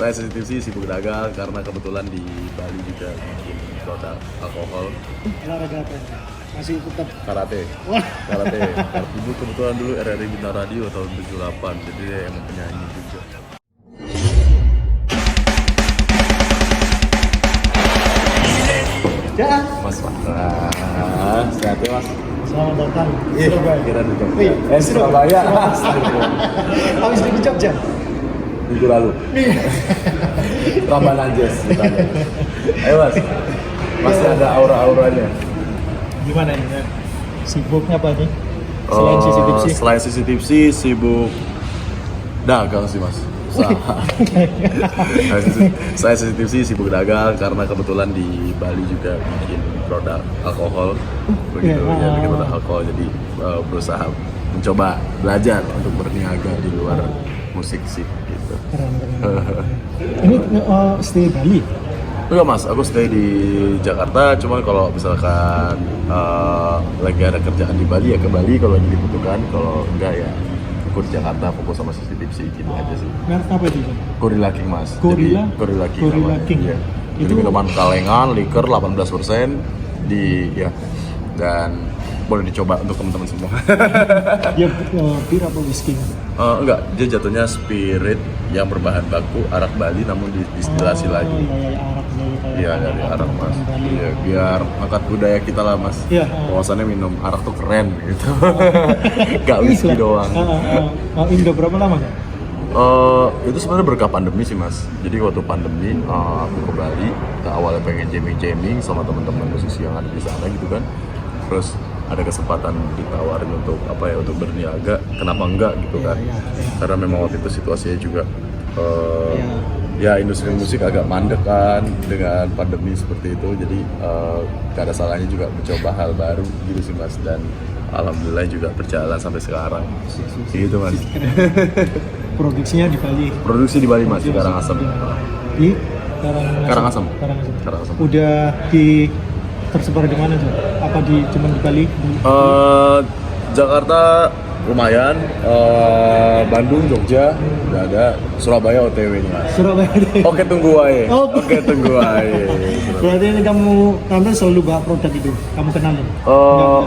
Saya sensitif sih sibuk dagang karena kebetulan di Bali juga bikin produk alkohol. Olahraga apa? Masih tetap Karate. wah. Karate. Ibu kebetulan dulu RRI Bintang Radio tahun 78, jadi dia emang penyanyi juga. Ya. Mas, sehat ya mas? Selamat datang. Iya, kira di Jogja. Wih, Surabaya. Habis dari Jogja. Minggu lalu. Rambanan Jazz. Ayo mas, masih ada aura-auranya. Gimana ini? Ya? Sibuknya apa nih? Selain CCTV sih. Selain CCTV sih sibuk dagang sih mas. Saya sensitif sih sibuk dagang karena kebetulan di Bali juga bikin produk alkohol begitu ya, bikin produk alkohol, jadi berusaha mencoba belajar untuk berniaga di luar musik sih gitu. Keren. Ini stay Bali? Enggak mas, aku stay di Jakarta, cuman kalau misalkan lagi ada kerjaan di Bali ya ke Bali kalau lagi dibutuhkan, kalau enggak ya aku di Jakarta fokus sama CCTV sih gitu aja sih. Merek apa itu? Gorilla King mas. Gorilla? Jadi Gorilla King. Gorilla King. Iya. Itu Itu minuman kalengan, liker 18% di ya, dan boleh dicoba untuk teman-teman semua. ya bir apa whisky? Enggak, dia jatuhnya spirit yang berbahan baku arak Bali namun distilasi lagi. Arak dari Iya, dari arak mas. Bali. Iya, biar angkat budaya kita lah mas. Iya. Bahwasannya minum arak tuh keren gitu. Gak whisky doang. Indo berapa lama? Itu sebenarnya berkah pandemi sih mas. Jadi waktu pandemi aku ke Bali, kita awalnya pengen jamming sama teman-teman musisi yang ada di sana gitu kan. Terus ada kesempatan ditawarin untuk apa ya, untuk berniaga, kenapa enggak gitu kan? Iya. Karena memang waktu itu situasinya juga ya industri musik agak mandek kan dengan pandemi seperti itu. Jadi gak ada salahnya juga mencoba hal baru gitu sih mas, dan alhamdulillah juga berjalan sampai sekarang. Gitu mas. Produksinya di Bali. Produksi di Bali mas, di Karangasem. Di Karangasem. Karangasem. Udah tersebar di mana tuh? Apa cuma di Bali? Jakarta lumayan, Bandung, Jogja udah ada, Surabaya OTW nih mas. Surabaya. Oke tunggu aja. Oh. Oke tunggu aja. Berarti ini kamu selalu bawa produk itu? Kamu kenalin?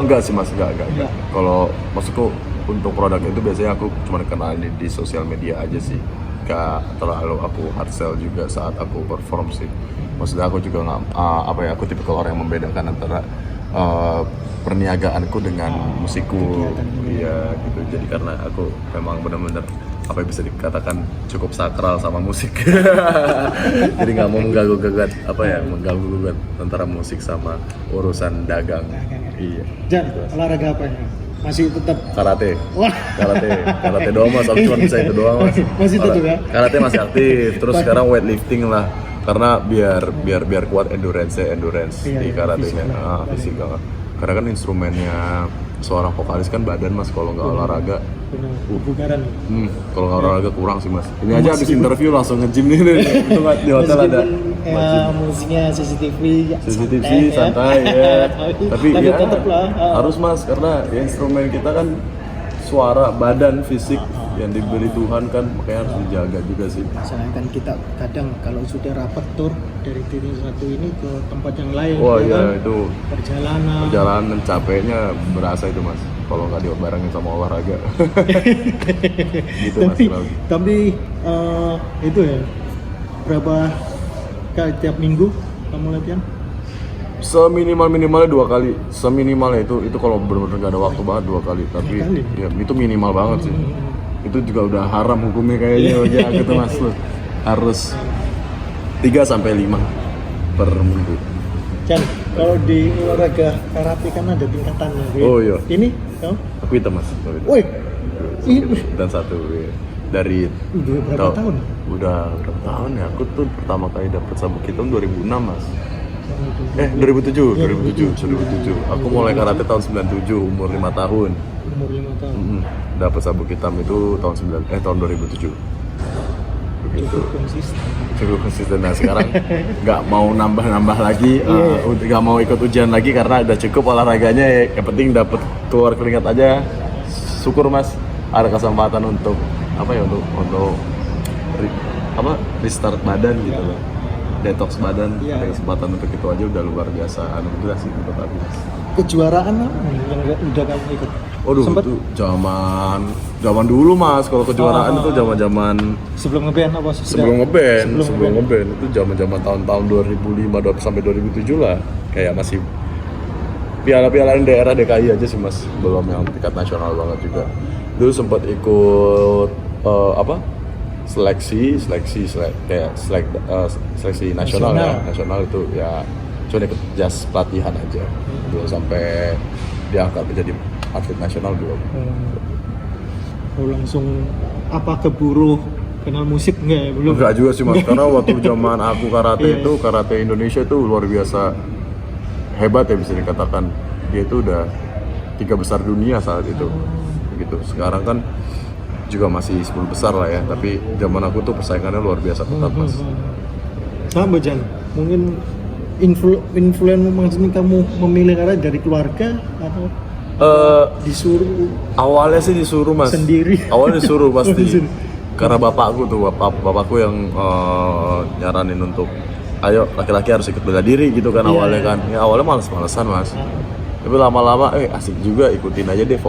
Enggak sih mas, enggak. Enggak. Kalau maksudku untuk produk itu biasanya aku cuma kenalin di sosial media aja sih. Gak terlalu aku hard sell juga saat aku perform sih. Maksudnya aku juga nggak aku tipikal orang yang membedakan antara perniagaanku dengan musikku. Iya gitu. Jadi karena aku memang benar-benar apa yang bisa dikatakan cukup sakral sama musik. Jadi nggak mau mengganggu-gugat antara musik sama urusan dagang. Iya. Jan, olahraga apa ini? Masih tetap Karate. Wah. Karate doang mas, aku cuma bisa itu doang mas. Masih tetap ya? Karate masih aktif, terus sekarang weightlifting lah. Karena biar kuat endurance di karatenya, fisik banget. Karena kan instrumennya seorang vokalis kan badan mas, kalau nggak olahraga, bugaran. Kalau nggak olahraga kurang sih mas. Ini aja habis interview langsung nge-gym nih, itu di hotel ada. Musiknya CCTV santai ya. Tapi ya tetap lah. Harus mas, karena ya, instrumen kita kan suara, badan, fisik yang diberi Tuhan kan, makanya harus dijaga juga sih. Soalnya kan kita kadang kalau sudah rapat tur dari titik satu ini ke tempat yang lain. Wah ya iya kan? itu perjalanan capeknya berasa itu mas, kalau nggak dibarengin sama olahraga. Gitu mas. Tapi itu ya, berapa kali tiap minggu kamu latihan? Seminimalnya 2 kali. Seminimalnya itu kalau benar-benar nggak ada waktu banget 2 kali. Tapi ya itu minimal banget sih. Itu juga udah haram hukumnya kayaknya aja gitu mas. Harus 3-5 per minggu. Jan, kalau di olahraga karate kan ada tingkatannya. Oh iya. Ini kamu? Aku hitam mas. Woi, dan 1 ya. Dari berapa tahun? Udah berapa tahun ya? Aku tuh pertama kali dapet sabuk hitam 2006 mas. 2007. Aku mulai karate tahun 97, umur 5 tahun. Umur 5 tahun. Dapat sabuk hitam itu tahun 2007. Begitu. Cukup konsisten. Nah sekarang nggak mau nambah lagi, nggak mau ikut ujian lagi karena udah cukup olahraganya. Yang penting dapat keluar keringat aja. Syukur mas, ada kesempatan untuk apa ya, untuk restart badan gitu loh, detox badan. Iya. Ada kesempatan untuk itu aja udah luar biasa anugerah sih menurut aku, Mas. Kejuaraan apa yang udah kamu ikut? Waduh, Sempet itu zaman dulu, Mas. Kalau kejuaraan itu zaman sebelum ngeband apa? sebelum ngeband Sebelum itu zaman tahun 2005 sampai 2007 lah. Kayak masih piala-piala daerah DKI aja sih, Mas, belum yang tingkat nasional banget juga. Dulu sempat ikut seleksi nasional ya, nasional itu ya cuma ikut just pelatihan aja, belum sampai diangkat menjadi atlet nasional belum. Langsung keburu kenal musik enggak ya? Belum. Enggak juga sih, Mas, karena waktu zaman aku karate itu, karate Indonesia itu luar biasa hebat ya, bisa dikatakan. Dia itu udah 3 besar dunia saat itu. Gitu. Sekarang kan juga masih 10 besar lah ya, tapi zaman aku tuh persaingannya luar biasa ketat, Mas. Sama Jan, mungkin influencer maksudnya kamu memilih karena dari keluarga atau disuruh? Awalnya sih disuruh, Mas. Sendiri. Awalnya disuruh pasti. Karena bapakku yang nyaranin untuk ayo laki-laki harus ikut bela diri gitu kan. Awalnya kan. Ya awalnya males-malesan, Mas. Tapi lama-lama asik juga, ikutin aja deh,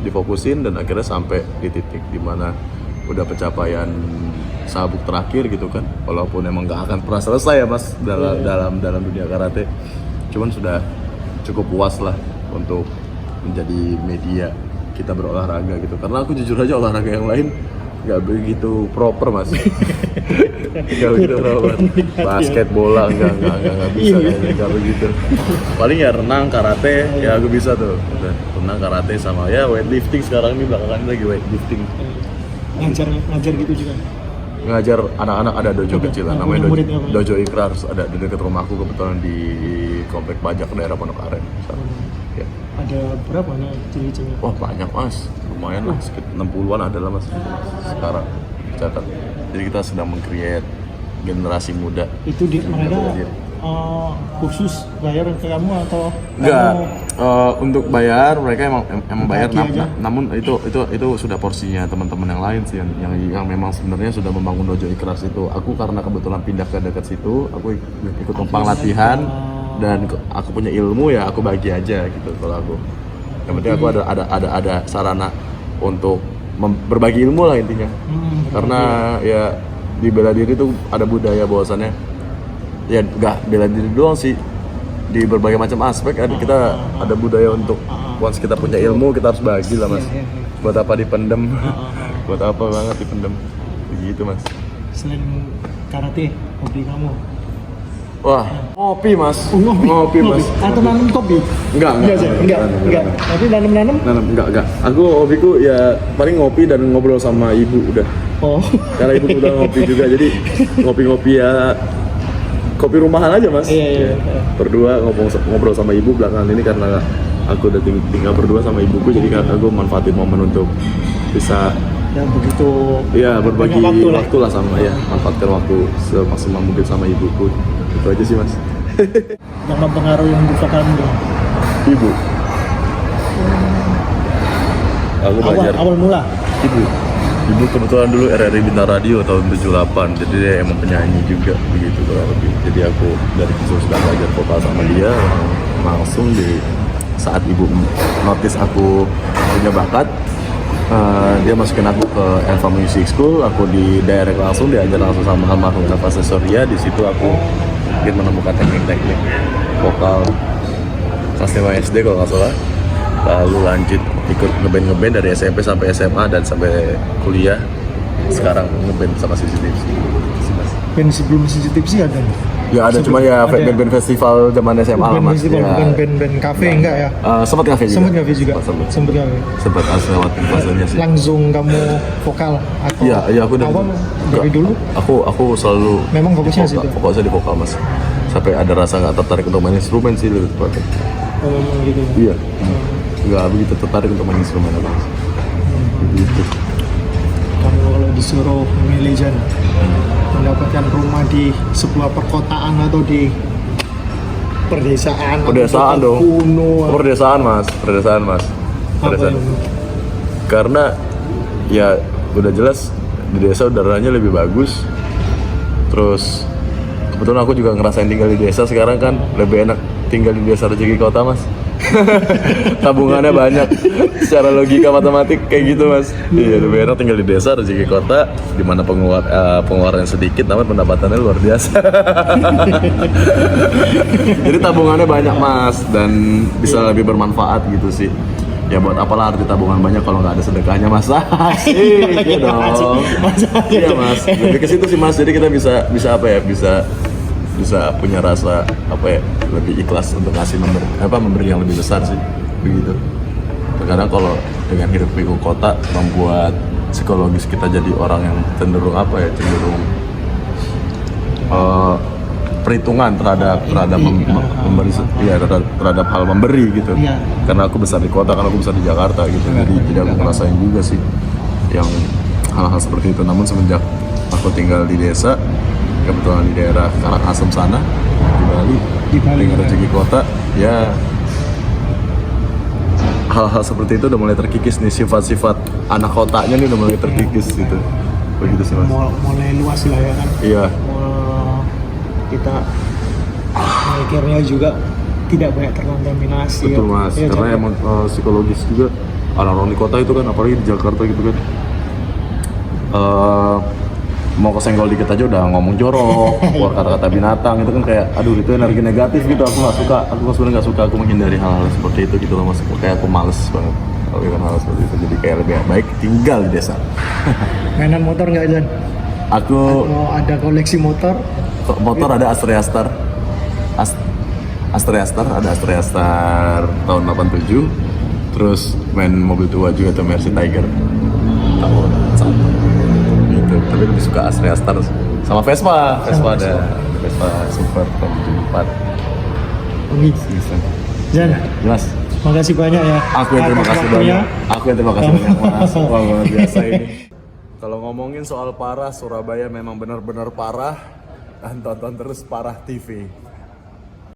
difokusin dan akhirnya sampai di titik dimana udah pencapaian sabuk terakhir gitu kan. Walaupun emang gak akan pernah selesai ya, Mas, dalam dunia karate. Cuman sudah cukup puas lah untuk menjadi media kita berolahraga gitu. Karena aku jujur aja olahraga yang lain nggak begitu proper, Mas. Nggak begitu proper. Basket, bola nggak bisa kayaknya, nggak begitu. Paling ya renang, karate ya aku bisa tuh. Renang, karate sama ya weightlifting sekarang ini belakangan lagi weightlifting. Ngajar gitu juga. Ngajar anak-anak, ada dojo kecilan namanya dojo Ikrar, ada di dekat rumahku kebetulan di komplek pajak daerah Pondok Aren. Ya. Ada berapa nih cewek-cewek? Wah banyak, Mas, lumayan lah, sekitar 60-an ada lah, Mas, sekarang catat. Jadi kita sedang meng-create generasi muda. Itu mereka khusus bayar ke kamu atau? Enggak, untuk bayar mereka emang bayar, namun itu sudah porsinya teman-teman yang lain sih yang memang sebenarnya sudah membangun dojo Ikhlas itu. Aku karena kebetulan pindah ke dekat situ, aku ikut numpang latihan dan aku punya ilmu ya aku bagi aja gitu kalau aku. Yang penting aku ada sarana untuk berbagi ilmu lah intinya. Karena ya di bela diri tuh ada budaya bahwasannya ya nggak bela diri doang sih, di berbagai macam aspek kita ada budaya untuk once kita punya ilmu kita harus bagi lah, Mas. Buat apa dipendem? Buat apa banget dipendem? Begitu, Mas. Selain karate, hobi kamu? Wah, ngopi, Mas. Ngopi, Mas. Atau nanam kopi? Enggak. Tapi nanam? Enggak. Aku hobiku ya paling ngopi dan ngobrol sama ibu udah. Oh. Karena ibu udah ngopi juga, jadi ngopi-ngopi ya kopi rumahan aja, Mas. Iya. Berdua ngobrol sama ibu belakangan ini karena aku udah tinggal berdua sama ibuku, jadi aku manfaatin momen untuk bisa yang begitu berbagi waktu lah sama manfaatkan waktu semaksimal mungkin sama ibuku. Itu aja sih, Mas. Yang mempengaruhi untuk kamu? Ibu. Aku belajar awal mula Ibu kebetulan dulu RRI Bintang Radio tahun 78, jadi dia emang penyanyi juga begitu kurang lebih. Jadi aku dari kecil sudah belajar vokal sama dia, langsung di saat ibu notice aku punya bakat, dia masukin aku ke Elva Music School. Aku di direct langsung, diajar langsung sama almarhum Elva Sesoria. Di situ aku mungkin menemukan teknik-teknik vokal kelas 5 SD kalau nggak salah. Lalu lanjut ikut ngeband dari SMP sampai SMA dan sampai kuliah. Sekarang ngeband sama CCTV. Band sebelum CCTV sih ada nih? Ya ada, cuma ya band-band festival zaman SMA lah, Mas. Bukan band kafe enggak ya? Sempat kafe juga. Sempat kafe. Sempat lewatin fasenya sih. Langsung kamu vokal atau? Iya aku dari dulu. Aku selalu memang fokusnya situ. Fokusnya di vokal, Mas. Sampai ada rasa nggak tertarik untuk main instrumen sih lebih tepatnya. Oh memang gitu. Iya. Nggak begitu tertarik untuk main instrumen apa. Gitu. Kamu kalau disuruh memilih Jan, mendapatkan rumah di sebuah perkotaan atau di pedesaan dong. Kuno. Pedesaan, Mas. Karena ya udah jelas di desa udaranya lebih bagus, Terus kebetulan aku juga ngerasain tinggal di desa sekarang kan, lebih enak tinggal di desa Rezeki Kota mas. Tabungannya banyak, secara logika matematik kayak gitu mas. Iya, lebih enak tinggal di desa Rezeki Kota, di mana pengeluaran sedikit namun pendapatannya luar biasa. Jadi tabungannya banyak mas, dan bisa lebih bermanfaat gitu sih. Ya buat apalah arti tabungan banyak kalau nggak ada sedekahnya mas. Iya dong. Iya mas, lebih ke situ sih mas. Jadi kita bisa apa ya, bisa punya rasa apa ya, lebih ikhlas untuk ngasih memberi yang lebih besar sih, begitu. Terkadang kalau dengan hidup pikuk kota membuat psikologis kita jadi orang yang cenderung perhitungan terhadap memberi, ya terhadap hal memberi gitu. Iya. Karena aku besar di kota, karena aku besar di Jakarta gitu, jadi tidak aku ngerasain juga sih yang hal-hal seperti itu. Namun semenjak aku tinggal di desa, kebetulan di daerah Karangasem sana di Bali dengan Rezeki Kota, ya hal-hal seperti itu udah mulai terkikis nih, sifat-sifat anak kotanya nih udah mulai terkikis gitu, begitu sih mas. Mulai luas lah ya kan. Iya. Kita akhirnya juga tidak banyak terkontaminasi. Betul mas, ya, karena emang psikologis juga orang-orang di kota itu kan, apalagi di Jakarta gitu kan, mau kesenggol dikit aja udah ngomong jorok, keluar kata-kata binatang, itu kan kayak aduh itu energi negatif gitu. Aku nggak suka, aku sebenarnya nggak suka, aku menghindari hal-hal seperti itu gitu loh mas. Kayak aku males banget kalau dengan hal seperti itu, jadi kayak lebih baik tinggal di desa. Mainan motor nggak Jan? Aku Ada koleksi motor? motor ada Astrea Star, ada Astrea Star tahun 87. Terus main mobil tua juga tuh, Mercy Tiger tahun 1 gitu. Tapi lebih suka Astrea Star sama Vespa ada Vespa Super tahun 74. Bisa. Jan, Jelas. makasih banyak ya. Aku yang terima kasih banyak. Mas. Wah, luar biasa ini. Kalau ngomongin soal parah, Surabaya memang benar-benar parah. Dan tonton terus Parah TV.